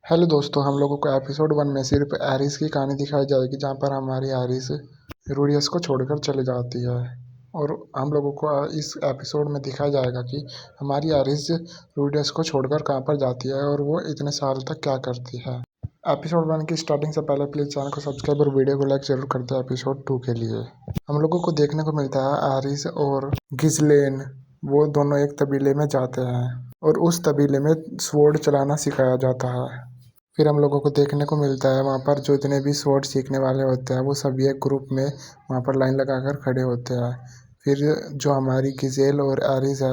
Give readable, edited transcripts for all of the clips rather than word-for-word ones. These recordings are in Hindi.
हेलो दोस्तों, हम लोगों को एपिसोड 1 में सिर्फ एरिस की कहानी दिखाई जाएगी, जहाँ पर हमारी एरिस रूडियस को छोड़कर चली जाती है। और हम लोगों को इस एपिसोड में दिखाया जाएगा कि हमारी एरिस रूडियस को छोड़कर कहाँ पर जाती है और वो इतने साल तक क्या करती है। एपिसोड 1 की स्टार्टिंग से पहले प्लीज़ चैनल को सब्सक्राइब और वीडियो को लाइक जरूर करते हैं। एपिसोड 2 के लिए हम लोगों को देखने को मिलता है एरिस और गिसलेन वो दोनों एक तबीले में जाते हैं और उस तबीले में स्वॉर्ड चलाना सिखाया जाता है। फिर हम लोगों को देखने को मिलता है वहाँ पर जो इतने भी स्वॉर्ड सीखने वाले होते हैं वो सभी एक ग्रुप में वहाँ पर लाइन लगाकर खड़े होते हैं। फिर जो हमारी गिजेल और एरिस है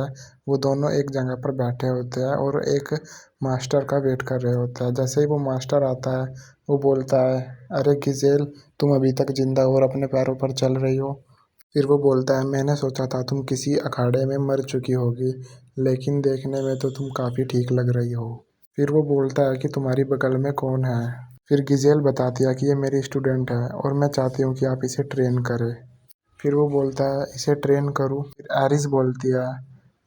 वो दोनों एक जगह पर बैठे होते हैं और एक मास्टर का वेट कर रहे होते हैं। जैसे ही वो मास्टर आता है वो बोलता है, अरे गिजेल, तुम अभी तक जिंदा और अपने पैरों पर चल रही हो। फिर वो बोलता है, मैंने सोचा था तुम किसी अखाड़े में मर चुकी होगी, लेकिन देखने में तो तुम काफ़ी ठीक लग रही हो। फिर वो बोलता है कि तुम्हारी बगल में कौन है। फिर गिजेल बताती है कि ये मेरी स्टूडेंट है और मैं चाहती हूँ कि आप इसे ट्रेन करें। फिर वो बोलता है, इसे ट्रेन करूँ। फिर एरिस बोलती है,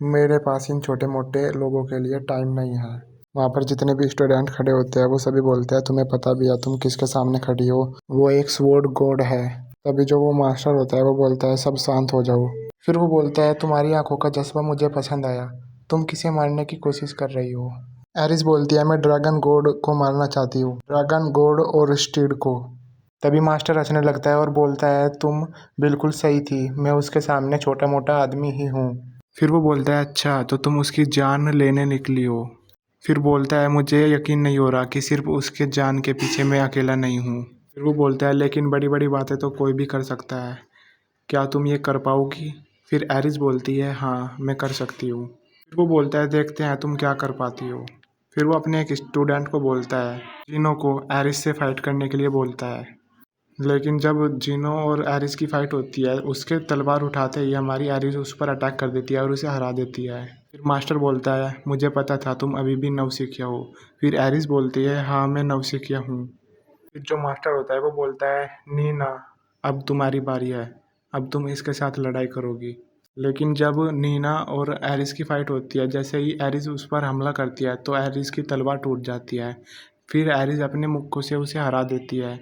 मेरे पास इन छोटे मोटे लोगों के लिए टाइम नहीं है। वहाँ पर जितने भी स्टूडेंट खड़े होते हैं वो सभी बोलते हैं, तुम्हें पता भी है तुम किसके सामने खड़ी हो, वो एक स्वॉर्ड गॉड है। तभी जो वो मास्टर होता है वो बोलता है, सब शांत हो जाओ। फिर वो बोलता है, तुम्हारी आंखों का जज्बा मुझे पसंद आया, तुम किसे मारने की कोशिश कर रही हो। एरिस बोलती है, मैं ड्रैगन गॉड को मारना चाहती हूँ, ड्रैगन गॉड और स्टीड को। तभी मास्टर हंसने लगता है और बोलता है, तुम बिल्कुल सही थी, मैं उसके सामने छोटा मोटा आदमी ही हूँ। फिर वो बोलता है, अच्छा तो तुम उसकी जान लेने निकली हो। फिर बोलता है, मुझे यकीन नहीं हो रहा कि सिर्फ उसके जान के पीछे मैं अकेला नहीं हूँ। फिर वो बोलता है, लेकिन बड़ी बड़ी बातें तो कोई भी कर सकता है, क्या तुम ये कर पाओगी। फिर एरिस बोलती है, हाँ मैं कर सकती हूँ। फिर वो बोलता है, देखते हैं तुम क्या कर पाती हो। फिर वो अपने एक स्टूडेंट को बोलता है, जिनो को एरिस से फाइट करने के लिए बोलता है। लेकिन जब जिनो और एरिस की फाइट होती है, उसके तलवार उठाते ही हमारी एरिस उस पर अटैक कर देती है और उसे हरा देती है। फिर मास्टर बोलता है, मुझे पता था तुम अभी भी नवसिखिया हो। फिर एरिस बोलती है, हाँ मैं नवसिखिया हूँ। फिर जो मास्टर होता है वो बोलता है, नीना, अब तुम्हारी बारी है, अब तुम इसके साथ लड़ाई करोगी। लेकिन जब नीना और एरिस की फाइट होती है, जैसे ही एरिस उस पर हमला करती है तो एरिस की तलवार टूट जाती है। फिर एरिस अपने मुक्कों से उसे हरा देती है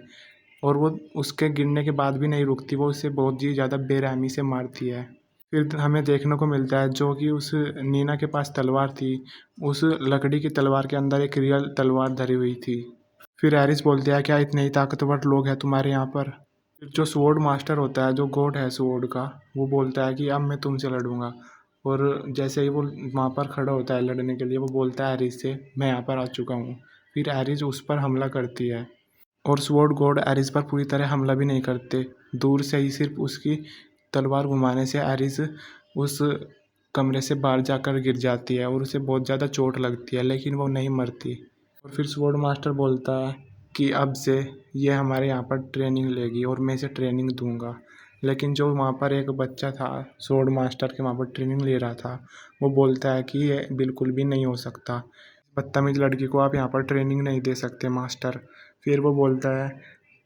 और वो उसके गिरने के बाद भी नहीं रुकती, वो उसे बहुत ही ज़्यादा बेरहमी से मारती है। फिर हमें देखने को मिलता है जो कि उस नीना के पास तलवार थी, उस लकड़ी की तलवार के अंदर एक रियल तलवार धरी हुई थी। फिर एरिस बोलती है, क्या इतने ही ताकतवर लोग हैं तुम्हारे यहाँ पर। फिर जो स्वॉर्ड मास्टर होता है, जो गॉड है स्वॉर्ड का, वो बोलता है कि अब मैं तुमसे लड़ूंगा। और जैसे ही वो वहाँ पर खड़ा होता है लड़ने के लिए, वो बोलता है एरिस से, मैं यहाँ पर आ चुका हूँ। फिर एरिस उस पर हमला करती है और स्वॉर्ड गॉड एरिस पर पूरी तरह हमला भी नहीं करते। दूर से ही सिर्फ उसकी तलवार घुमाने से एरिस उस कमरे से बाहर जाकर गिर जाती है और उसे बहुत ज़्यादा चोट लगती है, लेकिन वो नहीं मरती। और फिर स्वॉर्ड मास्टर बोलता है कि अब से ये हमारे यहाँ पर ट्रेनिंग लेगी और मैं इसे ट्रेनिंग दूंगा। लेकिन जो वहाँ पर एक बच्चा था स्वॉर्ड मास्टर के वहाँ पर ट्रेनिंग ले रहा था, वो बोलता है कि ये बिल्कुल भी नहीं हो सकता, बदतमीज लड़की को आप यहाँ पर ट्रेनिंग नहीं दे सकते मास्टर। फिर वो बोलता है,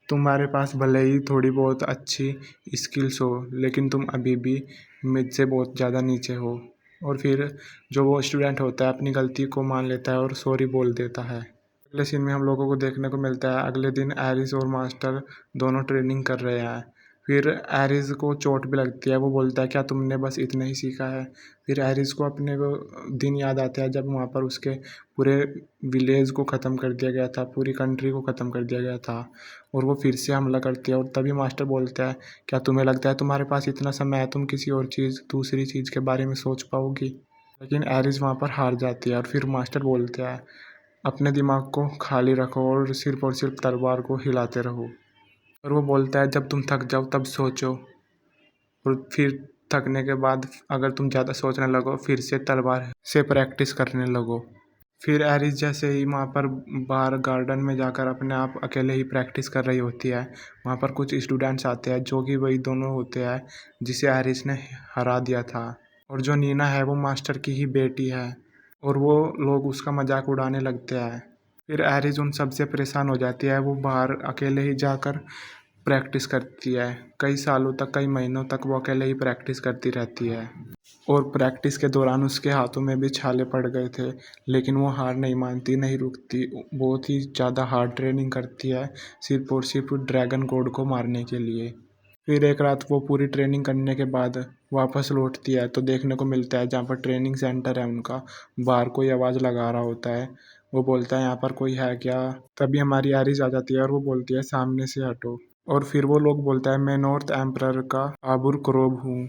तुम्हारे पास भले ही थोड़ी बहुत अच्छी स्किल्स हो, लेकिन तुम अभी भी मुझसे बहुत ज़्यादा नीचे हो। और फिर जो वो स्टूडेंट होता है अपनी गलती को मान लेता है और सॉरी बोल देता है। अगले सीन में हम लोगों को देखने को मिलता है, अगले दिन एरिस और मास्टर दोनों ट्रेनिंग कर रहे हैं। फिर एरिस को चोट भी लगती है, वो बोलता है, क्या तुमने बस इतना ही सीखा है। फिर एरिस को अपने वो दिन याद आते हैं जब वहाँ पर उसके पूरे विलेज को ख़त्म कर दिया गया था, पूरी कंट्री को ख़त्म कर दिया गया था, और वो फिर से हमला करती है। और तभी मास्टर बोलता है, क्या तुम्हें लगता है तुम्हारे पास इतना समय है, तुम किसी और चीज़ दूसरी चीज़ के बारे में सोच पाओगी। लेकिन एरिस वहाँ पर हार जाती है और फिर मास्टर बोलते हैं, अपने दिमाग को खाली रखो और सिर्फ तलवार को हिलाते रहो। और वो बोलता है, जब तुम थक जाओ तब सोचो, और फिर थकने के बाद अगर तुम ज़्यादा सोचने लगो फिर से तलवार से प्रैक्टिस करने लगो। फिर एरिस जैसे ही वहाँ पर बाहर गार्डन में जाकर अपने आप अकेले ही प्रैक्टिस कर रही होती है, वहाँ पर कुछ स्टूडेंट्स आते हैं जो कि वही दोनों होते हैं जिसे एरिस ने हरा दिया था। और जो नीना है वो मास्टर की ही बेटी है और वो लोग उसका मजाक उड़ाने लगते हैं। फिर एरिस उन सबसे परेशान हो जाती है, वो बाहर अकेले ही जाकर प्रैक्टिस करती है। कई सालों तक, कई महीनों तक वो अकेले ही प्रैक्टिस करती रहती है। और प्रैक्टिस के दौरान उसके हाथों में भी छाले पड़ गए थे, लेकिन वो हार नहीं मानती, नहीं रुकती। बहुत ही ज़्यादा हार्ड ट्रेनिंग करती है, सिर्फ और सिर्फ ड्रैगन गॉड को मारने के लिए। फिर एक रात वो पूरी ट्रेनिंग करने के बाद वापस लौटती है तो देखने को मिलता है जहाँ पर ट्रेनिंग सेंटर है उनका, बाहर कोई आवाज़ लगा रहा होता है। वो बोलता है यहाँ पर कोई है क्या? तभी हमारी आरिस आ जाती है और वो बोलती है सामने से हटो। और फिर वो लोग बोलता है मैं नॉर्थ एम्परर का आबुर क्रोब हूँ,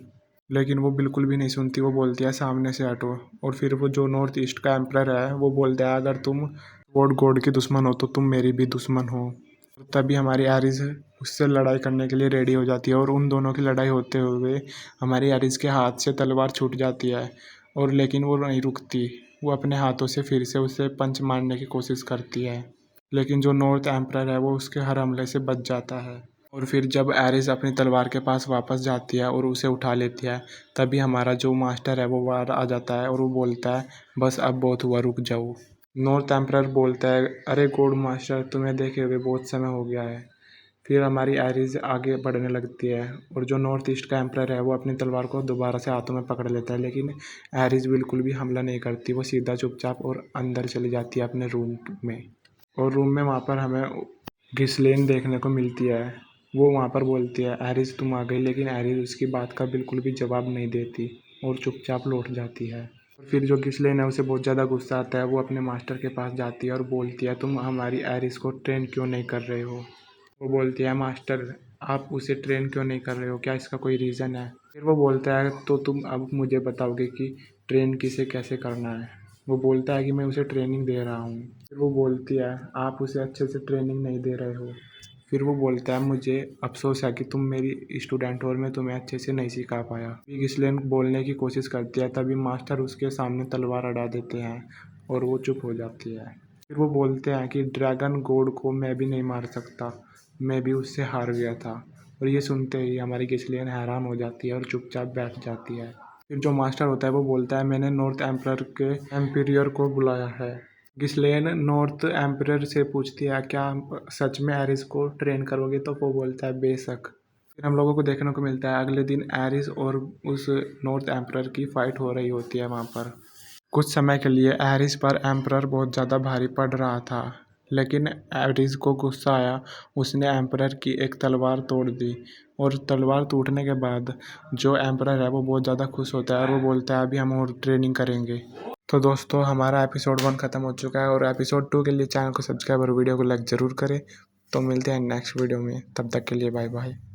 लेकिन वो बिल्कुल भी नहीं सुनती। वो बोलती है सामने से हटो। और फिर वो जो नॉर्थ ईस्ट का एम्परर है वो बोलता है अगर तुम वोड गॉड की दुश्मन हो तो तुम मेरी भी दुश्मन हो। तभी हमारी आरिस उससे लड़ाई करने के लिए रेडी हो जाती है और उन दोनों की लड़ाई होते हुए हमारी आरिस के हाथ से तलवार छूट जाती है। और लेकिन वो नहीं रुकती, वो अपने हाथों से फिर से उसे पंच मारने की कोशिश करती है, लेकिन जो नॉर्थ एम्परर है वो उसके हर हमले से बच जाता है। और फिर जब एरिस अपनी तलवार के पास वापस जाती है और उसे उठा लेती है, तभी हमारा जो मास्टर है वो बाहर आ जाता है और वो बोलता है बस अब बहुत हुआ, रुक जाओ। नॉर्थ एम्परर बोलता है अरे गॉड मास्टर, तुम्हें देखे हुए बहुत समय हो गया है। फिर हमारी आइरिस आगे बढ़ने लगती है और जो नॉर्थ ईस्ट का एम्परर है वो अपनी तलवार को दोबारा से हाथों में पकड़ लेता है, लेकिन आइरिस बिल्कुल भी हमला नहीं करती। वो सीधा चुपचाप और अंदर चली जाती है अपने रूम में। और रूम में वहाँ पर हमें घिसलेन देखने को मिलती है। वो वहाँ पर बोलती है आइरिस तुम आ गई, लेकिन आइरिस उसकी बात का बिल्कुल भी जवाब नहीं देती और चुपचाप लौट जाती है। और फिर जो घिसलेन है उसे बहुत ज़्यादा गुस्सा आता है। वो अपने मास्टर के पास जाती है और बोलती है तुम हमारी आइरिस को ट्रेन क्यों नहीं कर रहे हो? वो बोलती है मास्टर आप उसे ट्रेन क्यों नहीं कर रहे हो, क्या इसका कोई रीज़न है? फिर वो बोलता है तो तुम अब मुझे बताओगे कि ट्रेन किसे कैसे करना है? वो बोलता है कि मैं उसे ट्रेनिंग दे रहा हूँ। फिर वो बोलती है आप उसे अच्छे से ट्रेनिंग नहीं दे रहे हो। फिर वो बोलता है मुझे अफसोस है कि तुम मेरी स्टूडेंट हो और मैं तुम्हें अच्छे से नहीं सिखा पाया। फिर गिसलेन बोलने की कोशिश करती है, तभी मास्टर उसके सामने तलवार अड़ा देते हैं और वो चुप हो जाती है। फिर वो बोलते हैं कि ड्रैगन गॉड को मैं भी नहीं मार सकता, मैं भी उससे हार गया था। और ये सुनते ही हमारी गिसलेन हैरान हो जाती है और चुपचाप बैठ जाती है। फिर जो मास्टर होता है वो बोलता है मैंने नॉर्थ एम्परर के एम्पीरियर को बुलाया है। गिसलेन नॉर्थ एम्परर से पूछती है क्या सच में एरिस को ट्रेन करोगे? तो वो बोलता है बेशक। फिर हम लोगों को देखने को मिलता है अगले दिन एरिस और उस नॉर्थ एम्परर की फाइट हो रही होती है वहाँ पर। कुछ समय के लिए एरिस पर एम्परर बहुत ज़्यादा भारी पड़ रहा था, लेकिन एरिस को गुस्सा आया। उसने एम्परर की एक तलवार तोड़ दी और तलवार टूटने के बाद जो एम्परर है वो बहुत ज़्यादा खुश होता है और वो बोलता है अभी हम और ट्रेनिंग करेंगे। तो दोस्तों हमारा एपिसोड 1 ख़त्म हो चुका है और एपिसोड 2 के लिए चैनल को सब्सक्राइब और वीडियो को लाइक ज़रूर करें। तो मिलते हैं नेक्स्ट वीडियो में, तब तक के लिए बाय बाय।